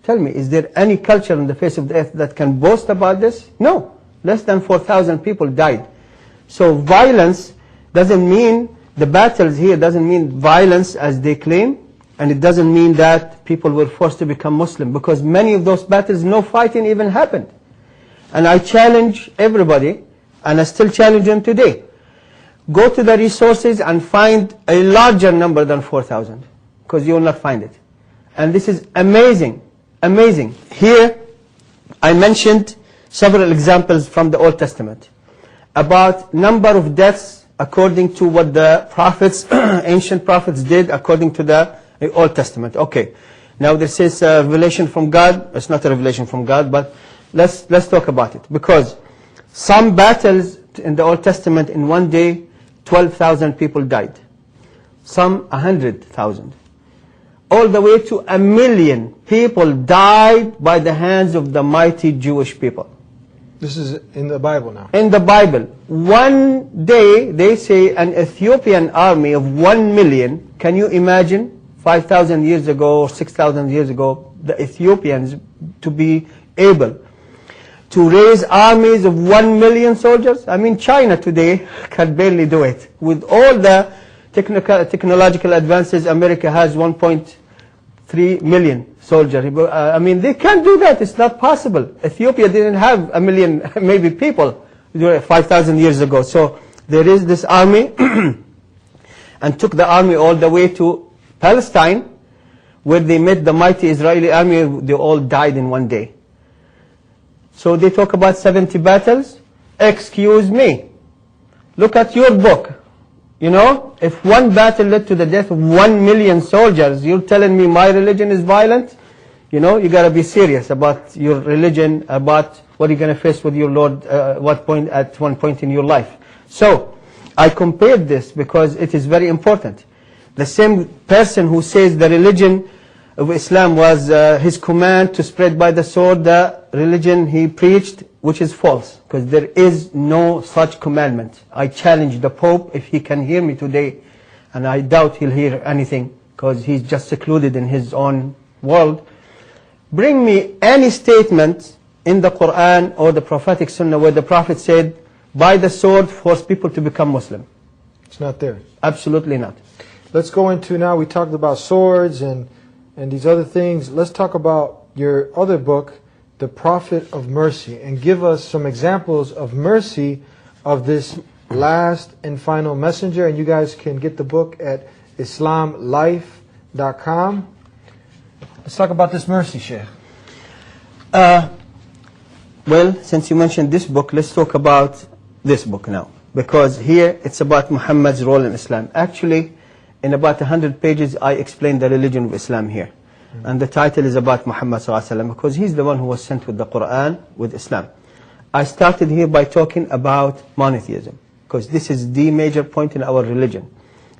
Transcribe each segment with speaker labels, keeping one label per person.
Speaker 1: Tell me, is there any culture on the face of the earth that can boast about this? No. Less than 4,000 people died. So violence doesn't mean, the battles here doesn't mean violence as they claim, and it doesn't mean that people were forced to become Muslim, because many of those battles, no fighting even happened. And I challenge everybody, and I still challenge them today. Go to the resources and find a larger number than 4,000, because you will not find it. And this is amazing, amazing. Here, I mentioned several examples from the Old Testament about number of deaths according to what the prophets, ancient prophets did according to the Old Testament. Okay, now this is a revelation from God. It's not a revelation from God, but let's talk about it. Because some battles in the Old Testament, in one day, 12,000 people died. Some 100,000. All the way to 1 million people died by the hands of the mighty Jewish people.
Speaker 2: This is in the Bible now.
Speaker 1: In the Bible. One day, they say an Ethiopian army of 1 million, can you imagine? 5,000 years ago or 6,000 years ago, the Ethiopians to be able to raise armies of 1 million soldiers. I mean, China today can barely do it. With all the technological advances, America has 1.3 million soldiers. I mean, they can't do that. It's not possible. Ethiopia didn't have 1 million, maybe people, 5,000 years ago. So there is this army, and took the army all the way to Palestine, where they met the mighty Israeli army. They all died in one day. So they talk about 70 battles. Excuse me. Look at your book. You know, if one battle led to the death of 1 million soldiers, you're telling me my religion is violent? You know, you got to be serious about your religion, about what you're going to face with your Lord at one point in your life. So I compared this because it is very important. The same person who says the religion of Islam was his command to spread by the sword, the religion he preached, which is false, because there is no such commandment. I challenge the Pope, if he can hear me today, and I doubt he'll hear anything, because he's just secluded in his own world. Bring me any statement in the Quran or the prophetic Sunnah where the Prophet said, by the sword force people to become Muslim.
Speaker 2: It's not there.
Speaker 1: Absolutely not.
Speaker 2: Let's go into now, we talked about swords and these other things. Let's talk about your other book, The Prophet of Mercy, and give us some examples of mercy of this last and final messenger. And you guys can get the book at islamlife.com. Let's talk about this mercy, Sheikh.
Speaker 1: Well, since you mentioned this book, let's talk about this book now. Because here it's about Muhammad's role in Islam. Actually, in about 100 pages, I explained the religion of Islam here. And the title is about Muhammad ﷺ, because he's the one who was sent with the Quran, with Islam. I started here by talking about monotheism, because this is the major point in our religion.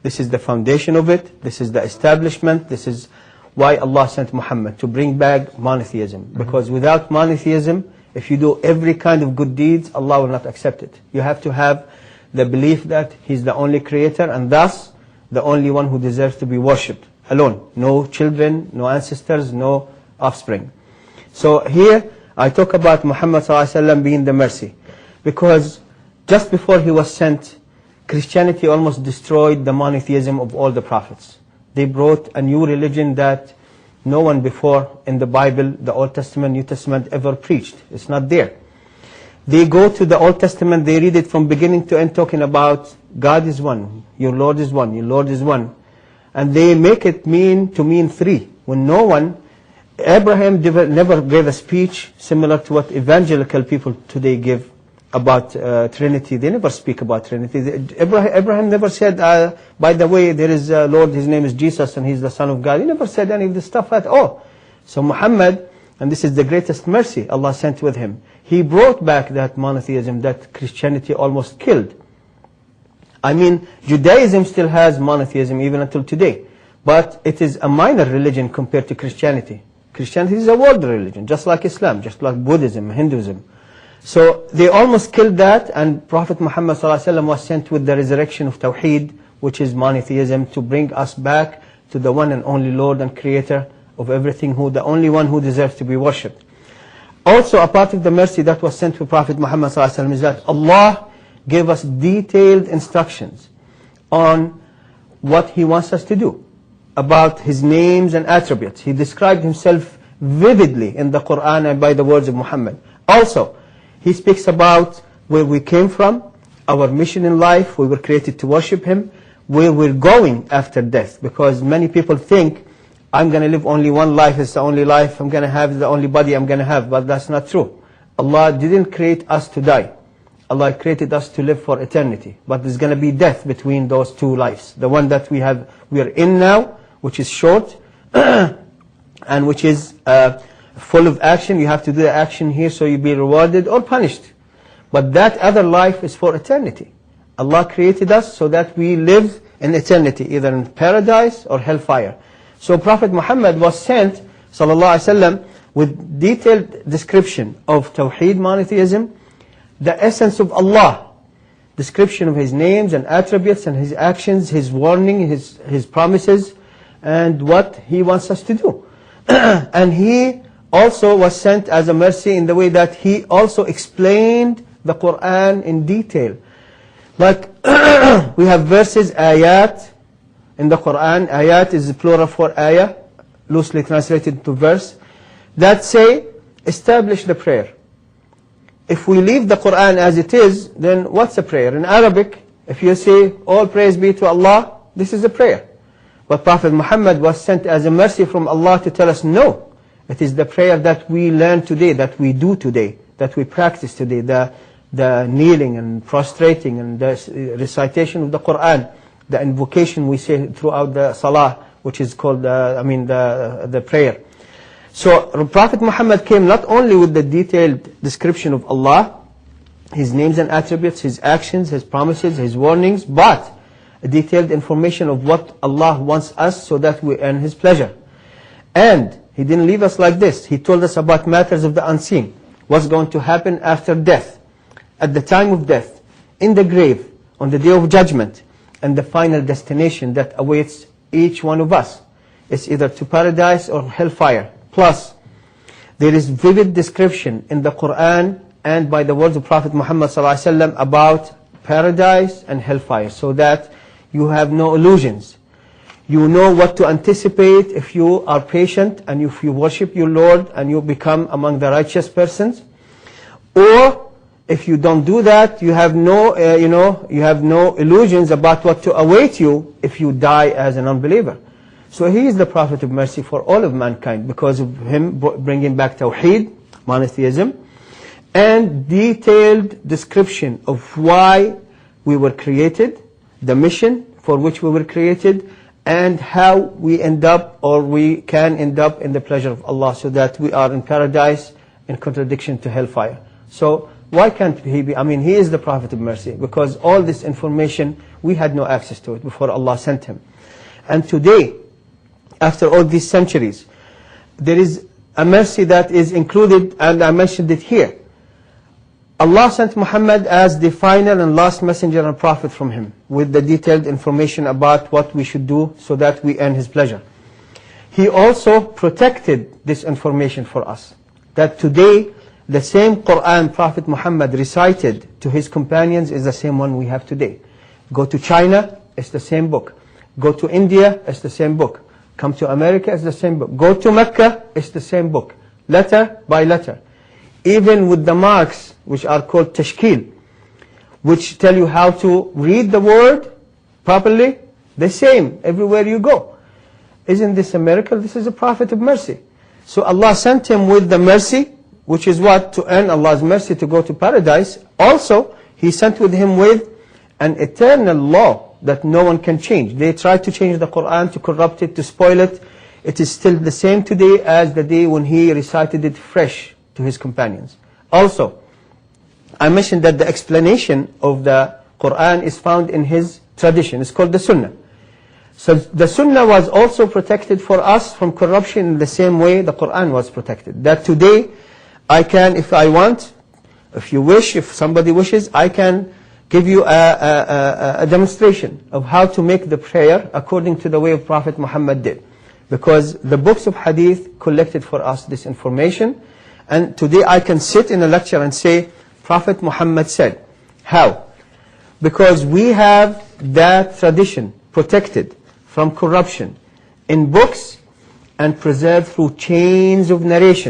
Speaker 1: This is the foundation of it. This is the establishment. This is why Allah sent Muhammad, to bring back monotheism. Because without monotheism, if you do every kind of good deeds, Allah will not accept it. You have to have the belief that He's the only creator, and thus the only one who deserves to be worshipped, alone. No children, no ancestors, no offspring. So here I talk about Muhammad ﷺ being the mercy, because just before he was sent, Christianity almost destroyed the monotheism of all the prophets. They brought a new religion that no one before in the Bible, the Old Testament, New Testament ever preached. It's not there. They go to the Old Testament, they read it from beginning to end, talking about God is one, your Lord is one, your Lord is one. And they make it mean three. When no one, Abraham never gave a speech similar to what evangelical people today give about Trinity. They never speak about Trinity. Abraham never said, by the way, there is a Lord, his name is Jesus, and he's the Son of God. He never said any of this stuff at all. So Muhammad, and this is the greatest mercy Allah sent with him, he brought back that monotheism that Christianity almost killed. I mean, Judaism still has monotheism even until today, but it is a minor religion compared to Christianity. Christianity is a world religion, just like Islam, just like Buddhism, Hinduism. So they almost killed that, and Prophet Muhammad ﷺ was sent with the resurrection of Tawheed, which is monotheism, to bring us back to the one and only Lord and Creator of everything, who the only one who deserves to be worshipped. Also, a part of the mercy that was sent to Prophet Muhammad ﷺ is that Allah gave us detailed instructions on what He wants us to do, about His names and attributes. He described Himself vividly in the Quran and by the words of Muhammad. Also, He speaks about where we came from, our mission in life, we were created to worship Him, where we're going after death. Because many people think, I'm going to live only one life, it's the only life, I'm going to have the only body I'm going to have. But that's not true. Allah didn't create us to die. Allah created us to live for eternity. But there's going to be death between those two lives. The one that we are in now, which is short, and which is full of action. You have to do the action here so you'll be rewarded or punished. But that other life is for eternity. Allah created us so that we live in eternity, either in paradise or hellfire. So Prophet Muhammad was sent, sallallahu alaihi wasallam, with detailed description of Tawheed, monotheism, the essence of Allah, description of His names and attributes and His actions, His warning, His promises, and what He wants us to do. And He also was sent as a mercy in the way that He also explained the Quran in detail. Like, we have verses, ayat, in the Quran. Ayat is the plural for ayah, loosely translated to verse, that say, establish the prayer. If we leave the Quran as it is, then what's a prayer? In Arabic, if you say, all praise be to Allah, this is a prayer. But Prophet Muhammad was sent as a mercy from Allah to tell us, no, it is the prayer that we learn today, that we do today, that we practice today, the kneeling and prostrating and the recitation of the Quran, the invocation we say throughout the salah, which is called, the prayer. So Prophet Muhammad came not only with the detailed description of Allah, His names and attributes, His actions, His promises, His warnings, but a detailed information of what Allah wants us so that we earn His pleasure. And He didn't leave us like this. He told us about matters of the unseen, what's going to happen after death, at the time of death, in the grave, on the day of judgment, and the final destination that awaits each one of us. It's either to paradise or hellfire. Plus, there is vivid description in the Quran and by the words of Prophet Muhammad ﷺ about paradise and hellfire, so that you have no illusions. You know what to anticipate if you are patient and if you worship your Lord and you become among the righteous persons. Or if you don't do that, you have no, you have no illusions about what to await you if you die as an unbeliever. So He is the Prophet of mercy for all of mankind because of Him bringing back Tawheed, monotheism, and detailed description of why we were created, the mission for which we were created, and how we end up, or we can end up in the pleasure of Allah, so that we are in paradise in contradiction to hellfire. So why can't He be? He is the Prophet of mercy because all this information, we had no access to it before Allah sent Him. And today, after all these centuries, there is a mercy that is included, and I mentioned it here. Allah sent Muhammad as the final and last messenger and prophet from Him, with the detailed information about what we should do so that we earn His pleasure. He also protected this information for us, that today the same Quran Prophet Muhammad recited to his companions is the same one we have today. Go to China, it's the same book. Go to India, it's the same book. Come to America, it's the same book. Go to Mecca, it's the same book. Letter by letter. Even with the marks, which are called tashkil, which tell you how to read the word properly, the same everywhere you go. Isn't this a miracle? This is a Prophet of mercy. So Allah sent him with the mercy, which is what? To earn Allah's mercy to go to paradise. Also, He sent with him with an eternal law that no one can change. They tried to change the Quran, to corrupt it, to spoil it. It is still the same today as the day when He recited it fresh to His companions. Also, I mentioned that the explanation of the Quran is found in His tradition. It's called the Sunnah. So the Sunnah was also protected for us from corruption in the same way the Quran was protected. That today, I can, if I want, if you wish, if somebody wishes, I can give you a demonstration of how to make the prayer according to the way Prophet Muhammad did. because the books of hadith collected for us this information. And today I can sit in a lecture and say, Prophet Muhammad said. How? Because we have that tradition protected from corruption in books and preserved through chains of narration.